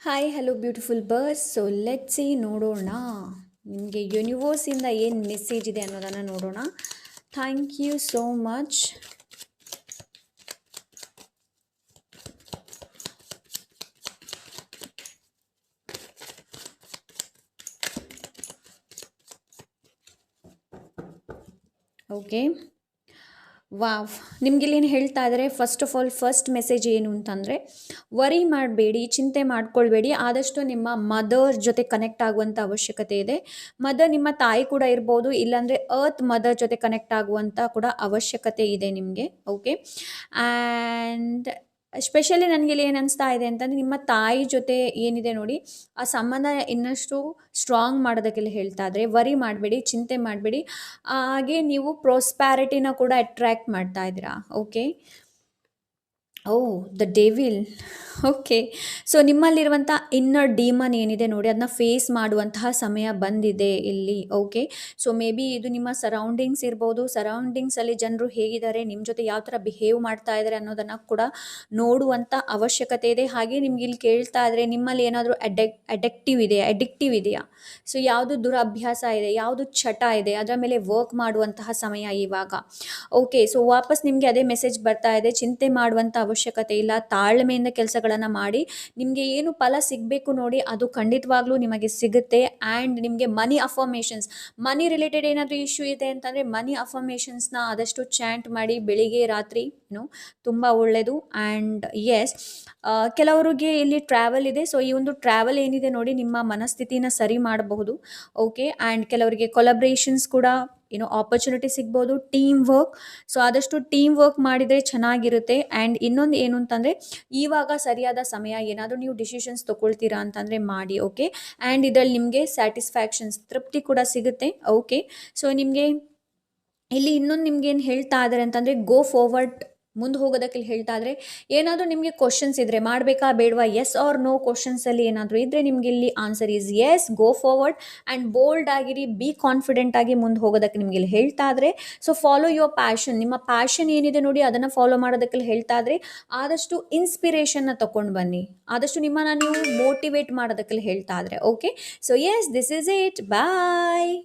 Hi hello beautiful birds. So let see ನೋಡೋಣ ನಿಮಗೆ ಯೂನಿವರ್ಸಿಂದ ಏನು ಮೆಸೇಜ್ ಇದೆ ಅನ್ನೋದನ್ನು ನೋಡೋಣ. Thank you so much. Okay, wow. ನಿಮಗಿಲ್ಲಿ ಏನು ಹೇಳ್ತಾ ಇದ್ದಾರೆ, first of all first message ಏನು ಅಂತಂದರೆ, ವರಿ ಮಾಡಬೇಡಿ, ಚಿಂತೆ ಮಾಡ್ಕೊಳ್ಬೇಡಿ. ಆದಷ್ಟು ನಿಮ್ಮ ಮದರ್ ಜೊತೆ ಕನೆಕ್ಟ್ ಆಗುವಂಥ ಅವಶ್ಯಕತೆ ಇದೆ. ಮದರ್ ನಿಮ್ಮ ತಾಯಿ ಕೂಡ ಇರ್ಬೋದು, ಇಲ್ಲಾಂದರೆ ಅರ್ತ್ ಮದರ್ ಜೊತೆ ಕನೆಕ್ಟ್ ಆಗುವಂಥ ಕೂಡ ಅವಶ್ಯಕತೆ ಇದೆ ನಿಮಗೆ. ಓಕೆ, ಆ್ಯಂಡ್ ಎಸ್ಪೆಷಲಿ ನನಗೆ ಏನು ಅನಿಸ್ತಾ ಇದೆ ಅಂತಂದರೆ, ನಿಮ್ಮ ತಾಯಿ ಜೊತೆ ಏನಿದೆ ನೋಡಿ, ಆ ಸಂಬಂಧ ಇನ್ನಷ್ಟು ಸ್ಟ್ರಾಂಗ್ ಮಾಡೋದಕ್ಕೆಲ್ಲ ಹೇಳ್ತಾ ಇದ್ದಾರೆ. ವರಿ ಮಾಡಬೇಡಿ, ಚಿಂತೆ ಮಾಡಬೇಡಿ. ಹಾಗೆ ನೀವು ಪ್ರೋಸ್ಪ್ಯಾರಿಟಿನ ಕೂಡ ಅಟ್ರ್ಯಾಕ್ಟ್ ಮಾಡ್ತಾ ಇದ್ದೀರಾ. Okay, oh the devil. Okay, so ನಿಮ್ಮಲ್ಲಿರುವಂಥ ಇನ್ನರ್ ಡೀಮನ್ ಏನಿದೆ ನೋಡಿ, ಅದನ್ನ ಫೇಸ್ ಮಾಡುವಂತಹ ಸಮಯ ಬಂದಿದೆ ಇಲ್ಲಿ. ಓಕೆ, ಸೊ ಮೇ ಬಿ ಇದು ನಿಮ್ಮ ಸರೌಂಡಿಂಗ್ಸ್ ಇರ್ಬೋದು. ಸರೌಂಡಿಂಗ್ಸಲ್ಲಿ ಜನರು ಹೇಗಿದ್ದಾರೆ, ನಿಮ್ಮ ಜೊತೆ ಯಾವ ಥರ ಬಿಹೇವ್ ಮಾಡ್ತಾ ಇದ್ದಾರೆ ಅನ್ನೋದನ್ನು ಕೂಡ ನೋಡುವಂಥ ಅವಶ್ಯಕತೆ ಇದೆ. ಹಾಗೆ ನಿಮ್ಗೆ ಇಲ್ಲಿ ಕೇಳ್ತಾ ಇದ್ರೆ, ನಿಮ್ಮಲ್ಲಿ ಏನಾದರೂ ಅಡಿಕ್ಟಿವ್ ಇದೆಯಾ? ಸೊ ಯಾವುದು ದುರಭ್ಯಾಸ ಇದೆ, ಯಾವುದು ಚಟ ಇದೆ, ಅದರ ಮೇಲೆ ವರ್ಕ್ ಮಾಡುವಂತಹ ಸಮಯ ಇವಾಗ. ಓಕೆ, ಸೊ ವಾಪಸ್ ನಿಮಗೆ ಅದೇ ಮೆಸೇಜ್ ಬರ್ತಾ ಇದೆ, ಚಿಂತೆ ಮಾಡುವಂಥ ಅವಶ್ಯಕತೆ ಇಲ್ಲ, ತಾಳ್ಮೆಯಿಂದ ಕೆಲಸಗಳನ್ನು ಮಾಡಿ. ನಿಮಗೆ ಏನು ಫಲ ಸಿಗಬೇಕು ನೋಡಿ, ಅದು ಖಂಡಿತವಾಗ್ಲೂ ನಿಮಗೆ ಸಿಗುತ್ತೆ. ಆ್ಯಂಡ್ ನಿಮಗೆ ಮನಿ ರಿಲೇಟೆಡ್ ಏನಾದರೂ ಇಶ್ಯೂ ಇದೆ ಅಂತಂದರೆ, ಮನಿ ಅಫರ್ಮೇಷನ್ಸ್ನ ಆದಷ್ಟು ಚಾಂಟ್ ಮಾಡಿ ಬೆಳಿಗ್ಗೆ ರಾತ್ರಿ, ತುಂಬ ಒಳ್ಳೆಯದು. ಆ್ಯಂಡ್ ಎಸ್, ಕೆಲವರಿಗೆ ಇಲ್ಲಿ ಟ್ರಾವೆಲ್ ಇದೆ. ಸೊ ಈ ಒಂದು ಟ್ರಾವೆಲ್ ಏನಿದೆ ನೋಡಿ, ನಿಮ್ಮ ಮನಸ್ಥಿತಿನ ಸರಿ ಮಾಡಬಹುದು. ಓಕೆ, ಆ್ಯಂಡ್ ಕೆಲವರಿಗೆ ಕೊಲಬ್ರೇಷನ್ಸ್ ಕೂಡ ಆಪರ್ಚುನಿಟಿ ಸಿಗ್ಬೋದು. ಟೀಮ್ ವರ್ಕ್, ಸೊ ಆದಷ್ಟು ಟೀಮ್ ವರ್ಕ್ ಮಾಡಿದರೆ ಚೆನ್ನಾಗಿರುತ್ತೆ. ಆ್ಯಂಡ್ ಇನ್ನೊಂದು ಏನು ಅಂತಂದರೆ, ಇವಾಗ ಸರಿಯಾದ ಸಮಯ. ಏನಾದರೂ ನೀವು ಡಿಸಿಷನ್ಸ್ ತೊಗೊಳ್ತೀರಾ ಅಂತಂದರೆ ಮಾಡಿ. ಓಕೆ, ಆ್ಯಂಡ್ ಇದರಲ್ಲಿ ನಿಮಗೆ ಸ್ಯಾಟಿಸ್ಫ್ಯಾಕ್ಷನ್ಸ್, ತೃಪ್ತಿ ಕೂಡ ಸಿಗುತ್ತೆ. ಓಕೆ, ಸೊ ನಿಮಗೆ ಇಲ್ಲಿ ಇನ್ನೊಂದು ನಿಮ್ಗೆ ಏನು ಹೇಳ್ತಾ ಇದ್ದಾರೆ ಅಂತಂದರೆ, ಗೋ ಫಾರ್ವರ್ಡ್, ಮುಂದೆ ಹೋಗೋದಕ್ಕೆ ಹೇಳ್ತಾ ಇದ್ರೆ. ಏನಾದರೂ ನಿಮಗೆ ಕ್ವಶನ್ಸ್ ಇದ್ದರೆ, ಮಾಡಬೇಕಾ ಬೇಡವಾ, ಎಸ್ ಆರ್ ನೋ ಕ್ವಶನ್ಸಲ್ಲಿ ಏನಾದರೂ ಇದ್ದರೆ, ನಿಮ್ಗೆ ಇಲ್ಲಿ answer is yes. Go forward and bold ಆಗಿರಿ, ಬಿ ಕಾನ್ಫಿಡೆಂಟ್ ಆಗಿ ಮುಂದೆ ಹೋಗೋದಕ್ಕೆ ನಿಮ್ಗೆ ಇಲ್ಲಿ ಹೇಳ್ತಾ ಇದ್ರೆ. ಸೊ ಫಾಲೋ ಯುವರ್ ಪ್ಯಾಷನ್, ನಿಮ್ಮ ಪ್ಯಾಷನ್ ಏನಿದೆ ನೋಡಿ, ಅದನ್ನು ಫಾಲೋ ಮಾಡೋದಕ್ಕೆ ಹೇಳ್ತಾ ಇದ್ರೆ. ಆದಷ್ಟು ಇನ್ಸ್ಪಿರೇಷನ್ನ ತಗೊಂಡು ಬನ್ನಿ, ಆದಷ್ಟು ನಿಮ್ಮನ್ನು ನೀವು ಮೋಟಿವೇಟ್ ಮಾಡೋದಕ್ಕೆ ಹೇಳ್ತಾ ಇದ್ರೆ. Okay, so yes, this is it. Bye.